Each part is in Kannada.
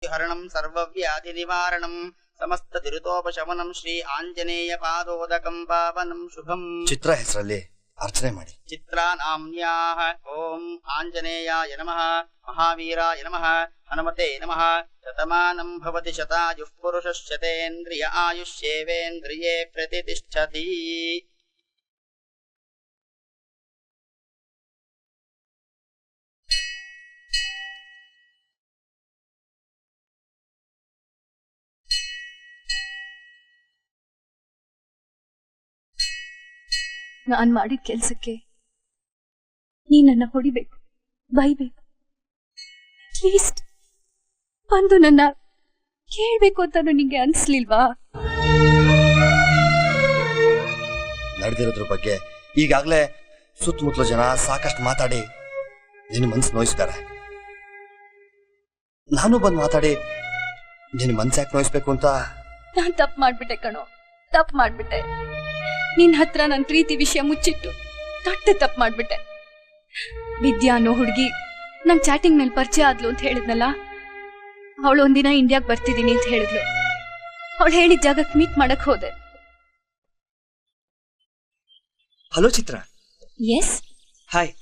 हरणं सर्वव्याधिनिवारणं समस्ततिरुतोपशमनं श्री आंजनेय पादोदकं पावनं शुभं। ಚಿತ್ರ ಹೆಸರಲ್ಲಿ ಅರ್ಚನೆ ಮಾಡಿ. चित्रानाम्न्याः ओम आंजनेयाय नमः, महावीराय नमः, हनुमते नमः। शतमानं भवति शतायुः पुरुषश्शतेन्द्रिय आयुष्येवेन्द्रिये प्रतिष्ठति। ನಾನ್ ಮಾಡಿದ ಕೆಲ್ಸಕ್ಕೆ ನೀ ನನ್ನ ಹೊಡಿಬೇಕು, ಬೈಬೇಕು, ಅಟ್ಲೀಸ್ಟ್ ಬಂದು ನನ್ನ ಕೇಳ್ಬೇಕು ಅಂತ ನಿಂಗೆ ಅನ್ಸ್ಲಿಲ್ವಾ? ನಡೆದಿರೋದ್ರ ಬಗ್ಗೆ ಈಗಾಗಲೇ ಸುತ್ತಮುತ್ತಲ ಜನ ಸಾಕಷ್ಟು ಮಾತಾಡಿ ನಿನ್ನ ಮನ್ಸು ನೋಯಿಸ್ತಾರೆ. ನಾನು ಬಂದು ಮಾತಾಡಿ ನಿನ್ನ ಮನ್ಸು ಯಾಕೆ ನೋಯಿಸ್ಬೇಕು ಅಂತ ನಾನ್ ತಪ್ಪು ಮಾಡ್ಬಿಟ್ಟೆ ಕಣೋ, ತಪ್ಪು ಮಾಡ್ಬಿಟ್ಟೆ. ನಿನ್ ಹತ್ರ ನನ್ ಪ್ರೀತಿ ವಿಷಯ ಮುಚ್ಚಿಟ್ಟು ದೊಡ್ಡ ತಪ್ಪು ಮಾಡ್ಬಿಟ್ಟೆ. ವಿದ್ಯಾ ಅನ್ನೋ ಹುಡುಗಿ ನಂಗೆ ಚಾಟಿಂಗ್ ಮೇಲೆ ಪರಿಚಯ ಆದ್ಲು ಅಂತ ಹೇಳಿದ್ನಲ್ಲ, ಅವಳು ಒಂದಿನ ಇಂಡಿಯಾಗ್ ಬರ್ತಿದ್ದೀನಿ ಅಂತ ಹೇಳಿದ್ಲು. ಅವಳು ಹೇಳಿದ ಜಾಗಕ್ಕೆ ಮೀಟ್ ಮಾಡಕ್ ಹೋದೆ. Hello Chitra. Yes. Hi.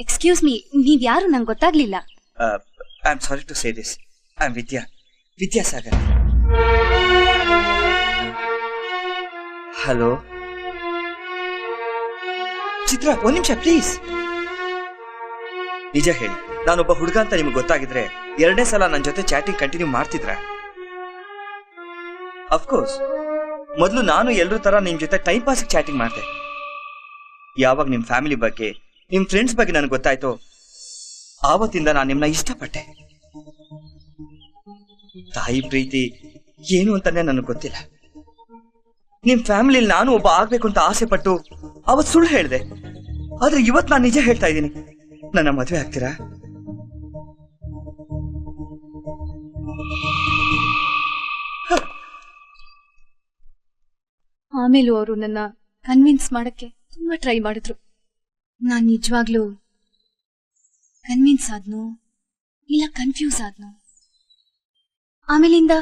Excuse me, ನೀವ್ ಯಾರು ನಂಗೆ ಗೊತ್ತಾಗ್ಲಿಲ್ಲ. I am sorry to say this. I am Vidyasagar. Hello Chitra, ಒಂದ್ ನಿಮಿಷ ಪ್ಲೀಸ್. ನಿಜ ಹೇಳಿ, ನಾನೊಬ್ಬ ಹುಡುಗ ಅಂತ ನಿಮ್ಗೆ ಗೊತ್ತಾಗಿದ್ರೆ ಎರಡನೇ ಸಲ ನನ್ನ ಜೊತೆ ಚಾಟಿಂಗ್ ಕಂಟಿನ್ಯೂ ಮಾಡ್ತಿದ್ರ? ಅಫ್ಕೋರ್ಸ್, ಮೊದಲು ನಾನು ಎಲ್ರ ತರ ನಿಮ್ ಜೊತೆ ಟೈಮ್ ಪಾಸ್ ಚಾಟಿಂಗ್ ಮಾಡ್ದೆ. ಯಾವಾಗ ನಿಮ್ ಫ್ಯಾಮಿಲಿ ಬಗ್ಗೆ, ನಿಮ್ ಫ್ರೆಂಡ್ಸ್ ಬಗ್ಗೆ ನನಗೆ ಗೊತ್ತಾಯ್ತು, ಆವತ್ತಿಂದ ನಾನು ನಿಮ್ನ ಇಷ್ಟಪಟ್ಟೆ. ತಾಯಿ ಪ್ರೀತಿ ಏನು ಅಂತಾನೆ ನನಗೆ ಗೊತ್ತಿಲ್ಲ. ನಿಮ್ ಫ್ಯಾಮಿಲಿಯಲ್ಲಿ ನಾನು ಒಬ್ಬ ಆಗ್ಬೇಕು ಅಂತ ಆಸೆ ಪಟ್ಟು ಅವತ್ ಸುಳ್ಳು ಹೇಳಿದೆ. ಆದ್ರೆ ಇವತ್ ನಾನು ನಿಜ ಹೇಳ್ತಾ ಇದ್ದೀನಿ. ನನ್ನ ಮದುವೆ ಆಗ್ತೀರಾ? ಆಮೇಲೂ ಅವರು ನನ್ನ ಕನ್ವಿನ್ಸ್ ಮಾಡಕ್ಕೆ ತುಂಬಾ ಟ್ರೈ ಮಾಡಿದ್ರು. ನಾನ್ ನಿಜವಾಗ್ಲೂ ಕನ್ವಿನ್ಸ್ ಆದ್ನು ಇಲ್ಲ ಕನ್ಫ್ಯೂಸ್ ಆದ್ನು. ಆಮೇಲಿಂದ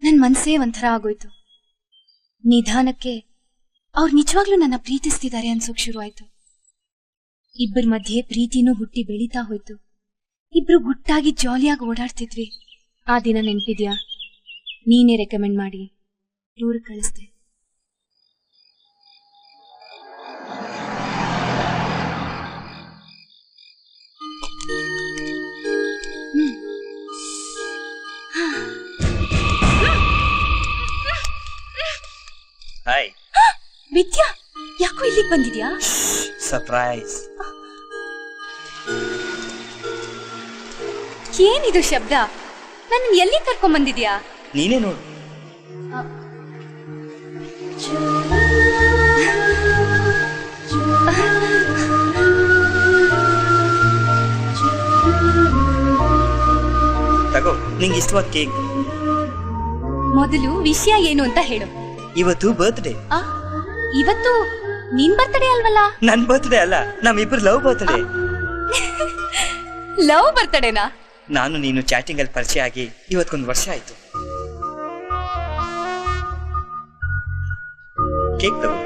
ನನ್ ಮನ್ಸೇ ಒಂಥರ ಆಗೋಯ್ತು. ನಿಧಾನಕ್ಕೆ ಅವ್ರು ನಿಜವಾಗ್ಲೂ ನನ್ನ ಪ್ರೀತಿಸ್ತಿದ್ದಾರೆ ಅನ್ಸೋಕ್ ಶುರು ಆಯ್ತು. ಇಬ್ಬರ ಮಧ್ಯೆ ಪ್ರೀತಿನೂ ಹುಟ್ಟಿ ಬೆಳೀತಾ ಹೋಯ್ತು. ಇಬ್ರು ಗುಟ್ಟಾಗಿ ಜಾಲಿಯಾಗಿ ಓಡಾಡ್ತಿದ್ವಿ. ಆ ದಿನ ನೆನ್ಪಿದ್ಯಾ? ನೀನೇ ರೆಕಮೆಂಡ್ ಮಾಡಿ ಟೂರ್ ಕಳಿಸ್ದೆ. ಹಾಯ್ ವಿದ್ಯಾ, ಯಾಕೋ ಇಲ್ಲಿಗೆ ಬಂದಿದ್ಯಾ? ಸರ್ಪ್ರೈಸ್. ಏನಿದು ಶಬ್ದ? ನನ್ನ ಎಲ್ಲಿ ಕರ್ಕೊಂಡ್ ಬಂದಿದ್ಯಾ? ನೀನೇ ನೋಡು. ತಗೋ, ನಿಂಗೆ ಇಷ್ಟವಾದ ಕೇಕ್. ಮೊದಲು ವಿಷಯ ಏನು ಅಂತ ಹೇಳು. ಇವತ್ತು ಬರ್ತ್ಡೇ. ಇವತ್ತು ನಿನ್ ಬರ್ತ್ಡೇ ಅಲ್ವಲ್ಲ? ನನ್ ಬರ್ತ್ಡೇ ಅಲ್ಲ, ನಮ್ಮಿಬ್ರು ಲವ್ ಬರ್ತ್ಡೇ. ಲವ್ ಬರ್ತ್ಡೇನಾ? ನಾನು ನೀನು ಚಾಟಿಂಗ್ ಅಲ್ಲಿ ಪರಿಚಯ ಆಗಿ ಇವತ್ತೊಂದು ವರ್ಷ ಆಯ್ತು. ಕೇಕ್ ತಗೋ.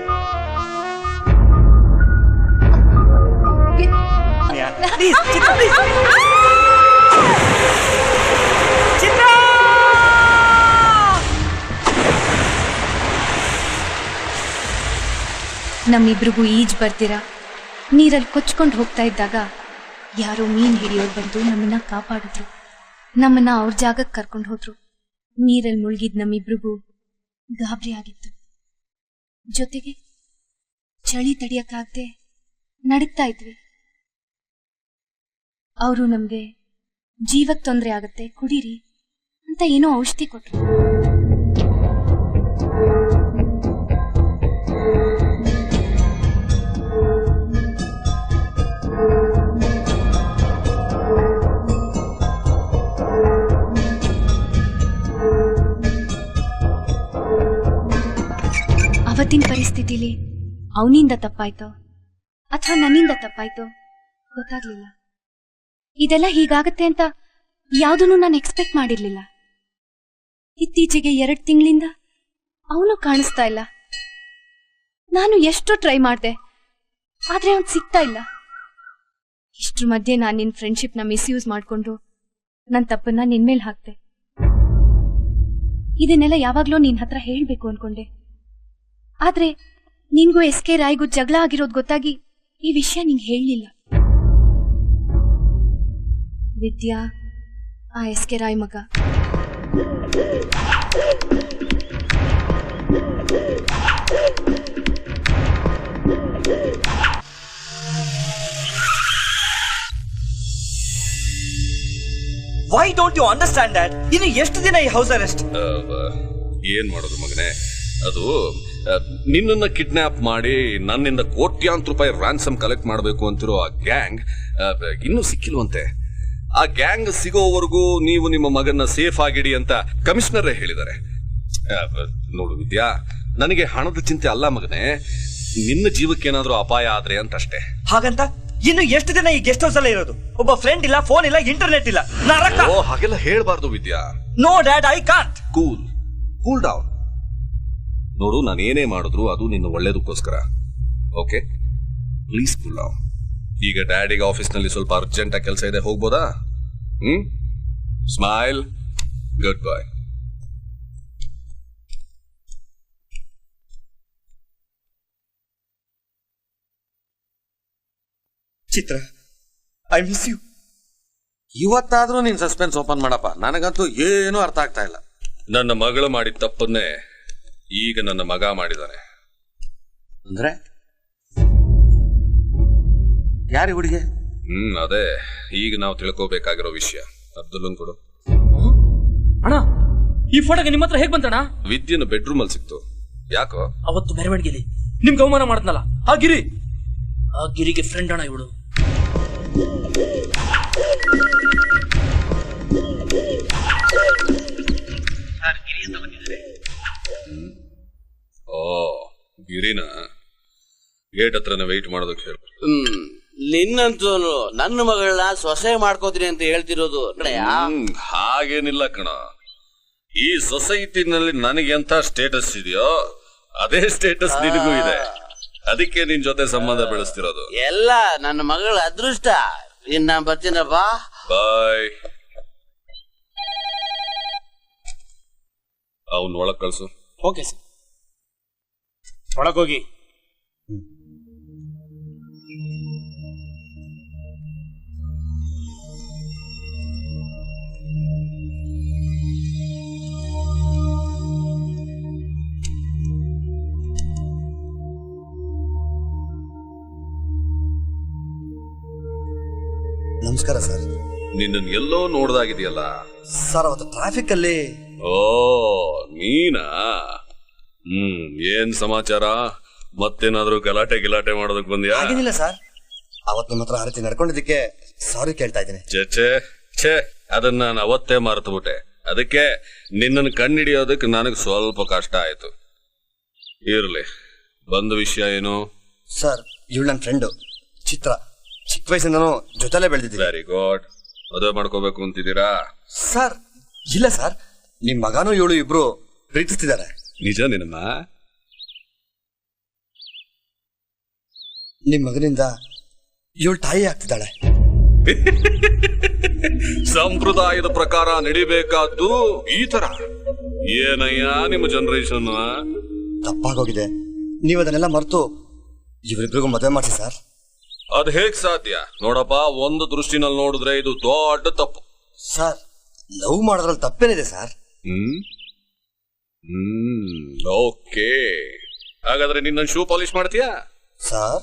ನಮ್ಮಿಬ್ರಿಗೂ ಈಜ್ ಬರ್ತೀರಾ ನೀರಲ್ಲಿ ಕೊಚ್ಕೊಂಡು ಹೋಗ್ತಾ ಇದ್ದಾಗ ಯಾರೋ ಮೀನ್ ಹಿಡಿಯೋರು ಬಂದು ನಮ್ಮನ್ನ ಕಾಪಾಡಿದ್ರು. ನಮ್ಮನ್ನ ಅವ್ರ ಜಾಗಕ್ಕೆ ಕರ್ಕೊಂಡು ಹೋದ್ರು. ನೀರಲ್ಲಿ ಮುಳುಗಿದ್ ನಮ್ಮಿಬ್ರಿಗೂ ಗಾಬರಿ ಆಗಿತ್ತು. ಜೊತೆಗೆ ಚಳಿ ತಡಿಯಕ್ಕಾಗದೆ ನಡುಗ್ತಾ ಇದ್ವಿ. ಅವರು ನಮ್ಗೆ ಜೀವಕ್ಕೆ ತೊಂದರೆ ಆಗತ್ತೆ, ಕುಡೀರಿ ಅಂತ ಏನೋ ಔಷಧಿ ಕೊಟ್ರು. ಅವತ್ತಿನ ಪರಿಸ್ಥಿತಿಲಿ ಅವನಿಂದ ತಪ್ಪಾಯ್ತೋ ಅಥವಾ ನನ್ನಿಂದ ತಪ್ಪಾಯ್ತೋ ಗೊತ್ತಾಗ್ಲಿಲ್ಲ. ಇದೆಲ್ಲ ಹೀಗಾಗತ್ತೆ ಅಂತ ಯಾವುದನ್ನು ನಾನು ಎಕ್ಸ್ಪೆಕ್ಟ್ ಮಾಡಿರ್ಲಿಲ್ಲ. ಇತ್ತೀಚೆಗೆ 2 ತಿಂಗಳಿಂದ ಅವನು ಕಾಣಿಸ್ತಾ ಇಲ್ಲ. ನಾನು ಎಷ್ಟೋ ಟ್ರೈ ಮಾಡ್ದೆ, ಆದ್ರೆ ಅವನ್ ಸಿಗ್ತಾ ಇಲ್ಲ. ಇಷ್ಟ್ರ ಮಧ್ಯೆ ನಾನು ನಿನ್ ಫ್ರೆಂಡ್ಶಿಪ್ನ ಮಿಸ್ಯೂಸ್ ಮಾಡ್ಕೊಂಡು ನನ್ನ ತಪ್ಪನ್ನ ನಿನ್ಮೇಲೆ ಹಾಕ್ತೆ. ಇದನ್ನೆಲ್ಲ ಯಾವಾಗ್ಲೂ ನಿನ್ ಹತ್ರ ಹೇಳ್ಬೇಕು ಅನ್ಕೊಂಡೆ. ಆದ್ರೆ ನಿನ್ಗೂ SK ರಾಯ್ಗೂ ಜಗಳ ಆಗಿರೋದು ಗೊತ್ತಾಗಿ ಈ ವಿಷಯ ನಿಂಗೆ ಹೇಳಲಿಲ್ಲ. ವಿದ್ಯಾ ಆ SK ರಾಯ್ ಮಗ. Why don't you understand that? ಇನ್ನು ಎಷ್ಟು ದಿನ ಈ ಹೌಸ್ ಅರೆಸ್ಟ್? ಏನ್ ಮಾಡೋದು ಮಗನೇ, ಅದು ನಿನ್ನನ್ನ ಕಿಡ್ನಾಪ್ ಮಾಡಿ ನನ್ನಿಂದ ಕೋಟ್ಯಾಂತರ ರೂಪಾಯಿ ರಾನ್ಸಮ್ ಕಲೆಕ್ಟ್ ಮಾಡಬೇಕು ಅಂತಿರೋ ಆ ಗ್ಯಾಂಗ್ ಇನ್ನೂ ಸಿಕ್ಕಿಲ್ವಂತೆ. ಆ ಗ್ಯಾಂಗ್ ಸಿಗೋವರೆಗೂ ನೀವು ನಿಮ್ಮ ಮಗನ್ನ ಸೇಫ್ ಆಗಿಡಿ ಅಂತ ಕಮಿಷನರೇ ಹೇಳಿದ್ದಾರೆ. ನೋಡು ವಿದ್ಯಾ, ನನಗೆ ಹಣದ ಚಿಂತೆ ಅಲ್ಲ ಮಗನೇ, ನಿನ್ನ ಜೀವಕ್ಕೇನಾದ್ರೂ ಅಪಾಯ ಆದ್ರೆ ಅಂತ ಅಷ್ಟೇ. ಹಾಗಂತ ಇನ್ನು ಎಷ್ಟು ದಿನ ಈ ಗೆಸ್ಟ್ ಹೌಸ್ ಅಲ್ಲೇ ಇರೋದು? ಒಬ್ಬ ಫ್ರೆಂಡ್ ಇಲ್ಲ, ಫೋನ್ ಇಲ್ಲ, ಇಂಟರ್ನೆಟ್ ಇಲ್ಲ. ಓ ಹಾಗೆಲ್ಲ ಹೇಳ್ಬಾರ್ದು Vidya. No dad, I can't. Cool down. ನೋಡು, ನಾನು ಏನೇ ಮಾಡಿದ್ರು ಅದು ನಿನ್ನ ಒಳ್ಳೇದಕ್ಕೋಸ್ಕರ. Okay, please cool down. ಈಗ ಡ್ಯಾಡಿಗೆ ಆಫೀಸ್ನಲ್ಲಿ ಸ್ವಲ್ಪ ಅರ್ಜೆಂಟ್ ಆಗಿ ಕೆಲಸ ಇದೆ, ಹೋಗ್ಬೋದಾ? Smile. Goodbye. Chitra, I miss you. ಇವತ್ತಾದ್ರೂ ನೀನ್ ಸಸ್ಪೆನ್ಸ್ ಓಪನ್ ಮಾಡಪ್ಪ. ನನಗಂತೂ ಏನೂ ಅರ್ಥ ಆಗ್ತಾ ಇಲ್ಲ. ನನ್ನ ಮಗಳು ಮಾಡಿದ ತಪ್ಪನ್ನೇ ಈಗ ನನ್ನ ಮಗ ಮಾಡಿದಾನೆ. ಅಂದ್ರೆ ಯಾರಿ ಹುಡುಗಿ? ಅದೇ ಈಗ ನಾವು ತಿಳ್ಕೋಬೇಕಾಗಿರೋ ವಿಷಯ. ಅಬ್ದುಲ್ಲನ್ ಕೊಡು. ಅಣ್ಣ, ಈ ಫೋಟೋಗೆ ನಿಮ್ಮ ಹತ್ರ ಹೇಗ್ ಬಂತಣ್ಣ? ವಿದ್ಯೆನ ಬೆಡ್ರೂಮ್ ಅಲ್ಲಿ ಸಿಕ್ತು. ಯಾಕೋ? ಅವತ್ತು ಮೆರವಣಿಗೆಲಿ ನಿಮ್ಗೆ ಅವಮಾನ ಮಾಡಿದ್ನಲ್ಲ ಆ ಗಿರಿಗೆ ಫ್ರೆಂಡ್ ಅಣ್ಣ ಇವಳು. ಓ, ಗಿರಿನ ಗೇಟ್ ಹತ್ರನ ವೆಯ್ಟ್ ಮಾಡೋದಕ್ಕೆ ಹೇಳು. ನಿನ್ನಂತೂ ನನ್ನ ಮಗಳನ್ನ ಸೊಸೆ ಮಾಡ್ಕೋತೀನಿ ಅಂತ ಹೇಳ್ತಿರೋದು. ಹಾಗೇನಿಲ್ಲ ಕಣ. ಈ ಸೊಸೈಟಿನಲ್ಲಿ ನನಗೆ ಎಂತ ಸ್ಟೇಟಸ್ ಇದೆಯೋ ಅದೇ ಸ್ಟೇಟಸ್ ನಿನಗೂ ಇದೆ. ಅದಕ್ಕೆ ನಿನ್ ಜೊತೆ ಸಂಬಂಧ ಬೆಳೆಸ್ತಿರೋದು. ಎಲ್ಲ ನನ್ನ ಮಗಳ ಅದೃಷ್ಟ. ಇನ್ನ ಬರ್ತೀನಪ್ಪ. ಬಾಯ್. ಅವನ್ ಒಳಗ್ ಕಳ್ಸು. ಓಕೆ ಸರ್, ಒಳಗೋಗಿ. ನಮಸ್ಕಾರ ಸರ್. ನಿನ್ನ ಎಲ್ಲೋ ನೋಡ್ದಾಗಿದೆಯಲ್ಲ ಸರ್, ಅವತ್ತು ಟ್ರಾಫಿಕ್ ಅಲ್ಲಿ. ಓ, ನೀನಾ? ಏನ್ ಸಮಾಚಾರ? ಮತ್ತೇನಾದ್ರೂ ಗಲಾಟೆ ಮಾಡೋದಕ್ ಬಂದ್ಯಾ? ಹಾಗೇನಿಲ್ಲ ಸರ್, ಅವತ್ತು ನಿಮ್ಮ ಹತ್ರ ಆ ರೀತಿ ನಡ್ಕೊಂಡಿದ್ದಕ್ಕೆ ಸಾರಿ ಕೇಳ್ತಾ ಇದ್ದೀನಿ. ಛೇ, ಅದನ್ನ ನಾನು ಅವತ್ತೇ ಮರೆತುಬಿಟ್ಟೆ. ಅದಕ್ಕೆ ನಿನ್ನನ್ನು ಕಣ್ಣಿಡಿಯೋದಕ್ಕೆ ನನಗೆ ಸ್ವಲ್ಪ ಕಷ್ಟ ಆಯ್ತು. ಇರ್ಲಿ, ಬಂದ ವಿಷಯ ಏನು? ಸರ್, ಇವಳು ನನ್ನ ಫ್ರೆಂಡು ಚಿತ್ರ. ಚಿಕ್ಕ ವಯಸ್ಸಿಂದನೂ ಜೊತೆಲೇ ಬೆಳೆದಿದ್ದೀವಿ. Very good. ಮದುವೆ ಮಾಡ್ಕೋಬೇಕು ಅಂತಿದ್ದೀರಾ? ಸರ್, ಇಲ್ಲ ಸರ್, ನಿಮ್ ಮಗನೂ ಇವಳು ಇಬ್ರು ಪ್ರೀತಿಸ್ತಿದ್ದಾರೆ. ನಿಜ? ನಿನ್ನ ನಿಮ್ ಮಗನಿಂದ ಇವಳು ತಾಯಿ ಆಗ್ತಿದ್ದಾಳೆ. ಸಂಪ್ರದಾಯದ ಪ್ರಕಾರ ನಡಿಬೇಕಾದ್ದು ಈ ತರ. ಏನಯ್ಯ ನಿಮ್ಮ ಜನರೇಷನ್? ತಪ್ಪಾಗೋಗಿದೆ. ನೀವು ಅದನ್ನೆಲ್ಲ ಮರೆತು ಇವರಿಬ್ರಿಗೂ ಮದುವೆ ಮಾಡಿಸಿ ಸರ್. ಅದ್ ಹೇಗ್ ಸಾಧ್ಯ? ನೋಡಪ್ಪ, ಒಂದು ದೃಷ್ಟಿನಲ್ಲಿ ನೋಡಿದ್ರೆ ಇದು ದೊಡ್ಡ ತಪ್ಪು. ಸರ್, ಲವ್ ಮಾಡೋದ್ರಲ್ಲಿ ತಪ್ಪೇನಿದೆ ಸರ್? ಓಕೆ, ಹಾಗಾದ್ರೆ ನಿನ್ನ ಶೂ ಪಾಲಿಶ್ ಮಾಡ್ತೀಯಾ? ಸರ್,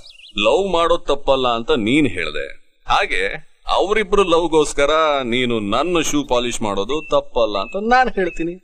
ಲವ್ ಮಾಡೋದ್ ತಪ್ಪಲ್ಲ ಅಂತ ನೀನ್ ಹೇಳ್ದೆ. ಹಾಗೆ ಅವರಿಬ್ರು ಲವ್ಗೋಸ್ಕರ ನೀನು ನನ್ನ ಶೂ ಪಾಲಿಶ್ ಮಾಡೋದು ತಪ್ಪಲ್ಲ ಅಂತ ನಾನು ಹೇಳ್ತೀನಿ.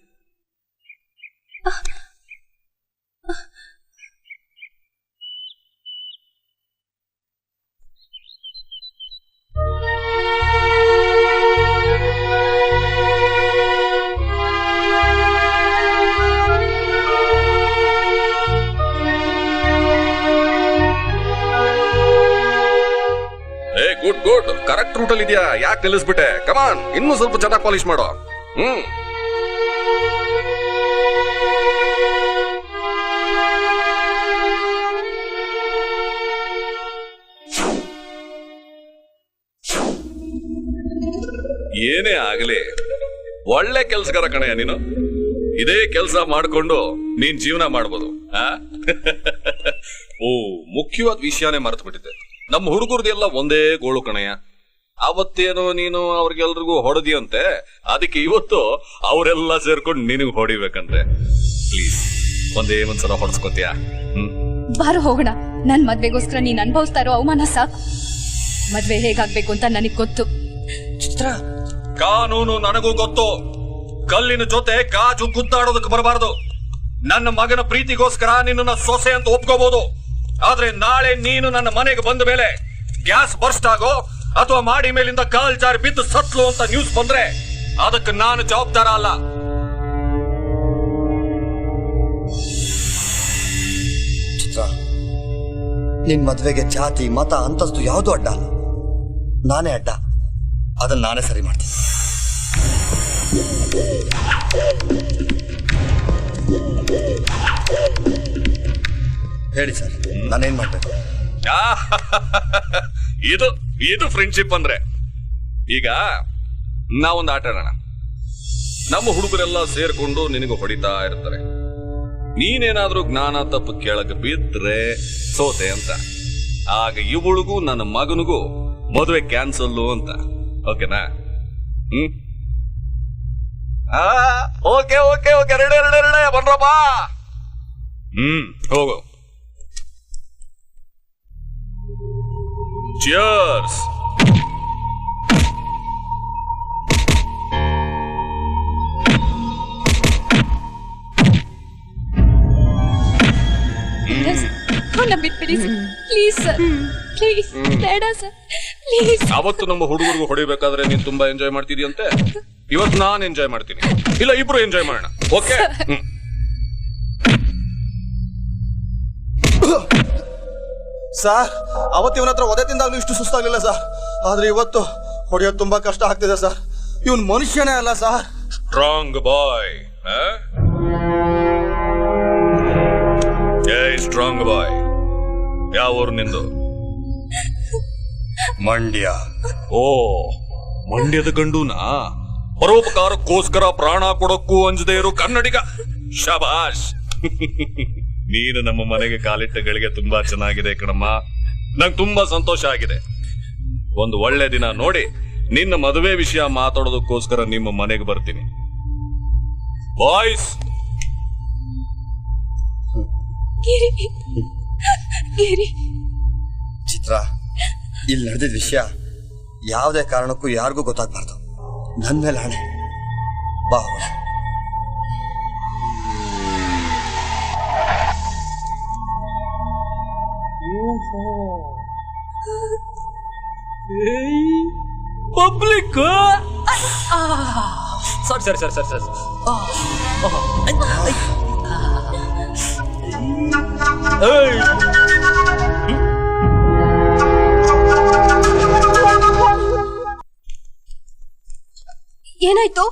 ಗುಡ್, ಕರೆಕ್ಟ್ ರೂಟ್ ರೂಟ್ ಅಲ್ಲಿ ಇದೆಯಾ, ಯಾಕೆ ನಿಲ್ಲಿಸ್ಬಿಟ್ಟೆ? ಕಮಾನ್, ಇನ್ನೂ ಸ್ವಲ್ಪ ಚೆನ್ನಾಗಿ ಪಾಲಿಶ್ ಮಾಡೋ. ಏನೇ ಆಗಲಿ ಒಳ್ಳೆ ಕೆಲ್ಸಗಾರ ಕಣಯ್ಯ ನೀನು. ಇದೇ ಕೆಲಸ ಮಾಡ್ಕೊಂಡು ನೀನ್ ಜೀವನ ಮಾಡ್ಬೋದು. ಓ, ಮುಖ್ಯವಾದ ವಿಷಯನೇ ಮರೆತು ಬಿಟ್ಟಿದ್ದೆ. ನಮ್ಮ ಹುಡುಗರದೆಲ್ಲ ಒಂದೇ ಗೋಳು ಕಣಯ್ಯ. ಅವತ್ತೇನೋ ನೀನು ಅವ್ರಿಗೆಲ್ರಿಗೂ ಹೊಡೆದಿಯಂತೆ, ಅದಕ್ಕೆ ಇವತ್ತು ಅವರೆಲ್ಲ ಸೇರ್ಕೊಂಡು ನಿನಗ್ ಹೊಡಿಬೇಕಂತೆ. ಪ್ಲೀಸ್ ಒಂದ್ಸಲ ಹೊಡ್ಸ್ಕೊತೀಯಾ? ಬಾರು ಹೋಗೋಣ. ನನ್ ಮದ್ವೆಗೋಸ್ಕರ ನೀನ್ ಅನ್ಭವಿಸ್ತಾ ಇರೋ ಅವಮಾನ ಸಾಕು. ಮದ್ವೆ ಹೇಗಾಗ್ಬೇಕು ಅಂತ ನನಗ್ ಗೊತ್ತು. ಚಿತ್ರ, ಕಾನೂನು ನನಗೂ ಗೊತ್ತು. ಕಲ್ಲಿನ ಜೊತೆ ಕಾಜು ಗುದ್ದಾಡೋದಕ್ಕೆ ಬರಬಾರದು. ನನ್ನ ಮಗನ ಪ್ರೀತಿಗೋಸ್ಕರ ನಿನ್ನ ಸೊಸೆ ಅಂತ ಒಪ್ಕೋಬಹುದು, ಆದ್ರೆ ನಾಳೆ ನೀನು ನನ್ನ ಮನೆಗೆ ಬಂದ ಮೇಲೆ ಗ್ಯಾಸ್ ಬರ್ಸ್ಟ್ ಆಗೋ ಅಥವಾ ಮಾಡಿ ಮೇಲಿಂದ ಕಾಲ್ ಜಾರಿ ಬಿದ್ದು ಸತ್ಲು ಅಂತ ನ್ಯೂಸ್ ಬಂದ್ರೆ ಅದಕ್ಕೆ ನಾನು ಜವಾಬ್ದಾರ ಅಲ್ಲ. ಚಿತ್ರ, ನಿನ್ ಮದ್ವೆಗೆ ಜಾತಿ ಮತ ಅಂತಸ್ತು ಯಾವುದು ಅಡ್ಡ ಅಲ್ಲ, ನಾನೇ ಅಡ್ಡ. ಅದನ್ನ ನಾನೇ ಸರಿ ಮಾಡ್ತೀನಿ. ಹೇಳಿ ಸರ್, ನಾನೇನ್ ಮಾಡ್ಬೇಕು? ಇದು ಫ್ರೆಂಡ್ಶಿಪ್ ಅಂದ್ರೆ. ಈಗ ನಾವೊಂದು ಆಟ ಆಡೋಣ. ನಮ್ಮ ಹುಡುಗರೆಲ್ಲ ಸೇರ್ಕೊಂಡು ನಿನಗೆ ಹೊಡಿತಾ ಇರ್ತಾರೆ. ನೀನೇನಾದ್ರೂ ಜ್ಞಾನ ತಪ್ಪು ಕೆಳಗೆ ಬಿದ್ರೆ ಸೋತೆ ಅಂತ. ಆಗ ಇವಳಿಗೂ ನನ್ನ ಮಗನಿಗೂ ಮದುವೆ ಕ್ಯಾನ್ಸಲ್ಲು ಅಂತ. ಓಕೆನಾ? Okay okay okay, ready ready ready, ಬನ್ರಪ್ಪ. ಹೋಗು. ಚಿಯರ್ಸ್. ಬಿಟ್ಬಿಡಿ ಸರ್, ಪ್ಲೀಸ್ ಸರ್, ಪ್ಲೀಸ್ ಬೇಡ ಸರ್, ಪ್ಲೀಸ್. ಅವತ್ತು ನಮ್ಮ ಹುಡುಗರಿಗೂ ಹೊಡಿಬೇಕಾದ್ರೆ ನೀನ್ ತುಂಬಾ ಎಂಜಾಯ್ ಮಾಡ್ತಿದ್ಯಂತೆ. ಇವತ್ತು ನಾನು ಎಂಜಾಯ್ ಮಾಡ್ತೀನಿ. ಇಲ್ಲ, ಇಬ್ರು ಎಂಜಾಯ್ ಮಾಡೋಣ. ಓಕೆ? ಸರ್, ಅವತ್ತು ಇವನ ಹತ್ರ ಒದೆ ತಿಂದಾಗ್ಲೂ ಇಷ್ಟು ಸುಸ್ತಾಗ್ಲಿಲ್ಲ ಸರ್. ಆದ್ರೆ ಇವತ್ತು ಹೊಡೆಯೋದು ತುಂಬಾ ಕಷ್ಟ ಆಗ್ತಿದೆ ಸರ್. ಇವನ್ ಮನುಷ್ಯನೇ ಅಲ್ಲ ಸರ್. ಸ್ಟ್ರಾಂಗ್ ಬಾಯ್. ಸ್ಟ್ರಾಂಗ್ ಬಾಯ್. ಯಾವ ಊರು ನಿಂದು? ಮಂಡ್ಯ. ಓ, ಮಂಡ್ಯದ ಗಂಡುನಾ? ಪರೋಪಕಾರಕ್ಕೋಸ್ಕರ ಪ್ರಾಣ ಕೊಡಕ್ಕೂ ಅಂಜದೇ ಇರೋ ಕನ್ನಡಿಗ. ಶಬಾಷ್. ನೀನು ನಮ್ಮ ಮನೆಗೆ ಕಾಲಿಟ್ಟ ಗಳಿಗೆ ತುಂಬಾ ಚೆನ್ನಾಗಿದೆ ಕಣಮ್ಮ. ನಂಗೆ ತುಂಬಾ ಸಂತೋಷ ಆಗಿದೆ. ಒಂದು ಒಳ್ಳೆ ದಿನ ನೋಡಿ ನಿನ್ನ ಮದುವೆ ವಿಷಯ ಮಾತಾಡೋದಕ್ಕೋಸ್ಕರ ನಿಮ್ಮ ಮನೆಗೆ ಬರ್ತೀನಿ. ಬಾಯ್ಸ್. ಚಿತ್ರ, ಇಲ್ಲಿ ನಡೆದಿದ್ದ ವಿಷಯ ಯಾವುದೇ ಕಾರಣಕ್ಕೂ ಯಾರಿಗೂ ಗೊತ್ತಾಗ್ಬಾರ್ದು. ನನ್ ಮೇಲೆ ಹಣೆ. ಬಾ. ಪಬ್ಲಿಕ್. ಸರಿ ಸರಿ ಸರಿ ಸರಿ ಸರಿ. ಏನಾಯ್ತು?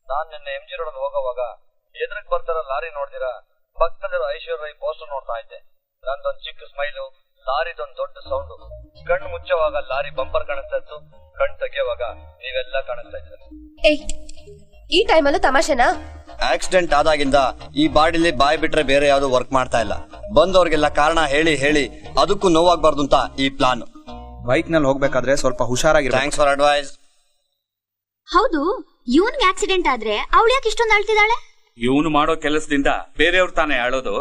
ನಾನ್ ನಿನ್ನೆ MG ರೋಡ್ ಹೋಗೋವಾಗ ಎದುರಿಗೆ ಬರ್ತಾರ ಲಾರಿ ನೋಡ್ದಿರಾ, ಪಕ್ಕದಲ್ಲಿರೋ ಐಶ್ವರ್ಯ ರೈ ಪೋಸ್ಟರ್ ನೋಡ್ತಾ ಇದ್ದೆ. ನಂದೊಂದ್ ಚಿಕ್ಕ ಸ್ಮೈಲು, ಲಾರಿದೊಂದ್ ದೊಡ್ಡ ಸೌಂಡು. ಕಣ್ಣು ಮುಚ್ಚುವಾಗ ಲಾರಿ ಬಂಪರ್ ಕಾಣಿಸ್ತಾ ಇತ್ತು, ಕಣ್ ತೆಗೆಯುವಾಗ ನೀವೆಲ್ಲ ಕಾಣಿಸ್ತಾ ಇದ್ದೀರ. ಈ ಟೈಮಲ್ಲೂ ತಮಾಷೆನಾ? ಆಕ್ಸಿಡೆಂಟ್ ಆದಾಗಿಂದ ಈ ಬಾಡಿಲಿ ಬಾಯ್ ಬಿಟ್ರೆ ಬೇರೆ ಯಾವ್ದು ವರ್ಕ್ ಮಾಡ್ತಾ ಇಲ್ಲ. ಬಂದವ್ರಿಗೆಲ್ಲ ಕಾರಣ ಹೇಳಿ ಹೇಳಿ ಅದಕ್ಕೂ ನೋವಾಗ್ಬಾರ್ದು ಅಂತ ಈ ಪ್ಲಾನ್. ಬೈಕ್ ನಲ್ಲಿ ಹೋಗ್ಬೇಕಾದ್ರೆ ಸ್ವಲ್ಪ ಹುಷಾರಾಗಿರ. Thanks for advice. ಹೌದು, ಇವನ್ಗೆ ಆಕ್ಸಿಡೆಂಟ್ ಆದ್ರೆ ಅವಳು ಯಾಕೆ ಇಷ್ಟೊಂದು ಅಳ್ತಿದ್ದಾಳೆ? ಇವನು ಮಾಡೋ ಕೆಲಸದಿಂದ ಬೇರೆಯವ್ರು ತಾನೇ ಆಳೋದು.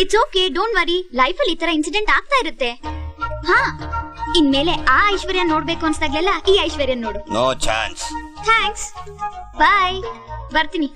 It's okay, don't worry. ಲೈಫಲ್ಲಿ ಈ ತರ ಇನ್ಸಿಡೆಂಟ್ ಆಗ್ತಾ ಇರುತ್ತೆ. ಹಾ, ಇನ್ಮೇಲೆ ಆ ಐಶ್ವರ್ಯ ನೋಡ್ಬೇಕು ಅನ್ಸ್ದಾಗ್ಲೆಲ್ಲ ಈ ಐಶ್ವರ್ಯ ನೋಡು. No chance. ಥ್ಯಾಂಕ್ಸ್, ಬಾಯ್, ಬರ್ತೀನಿ.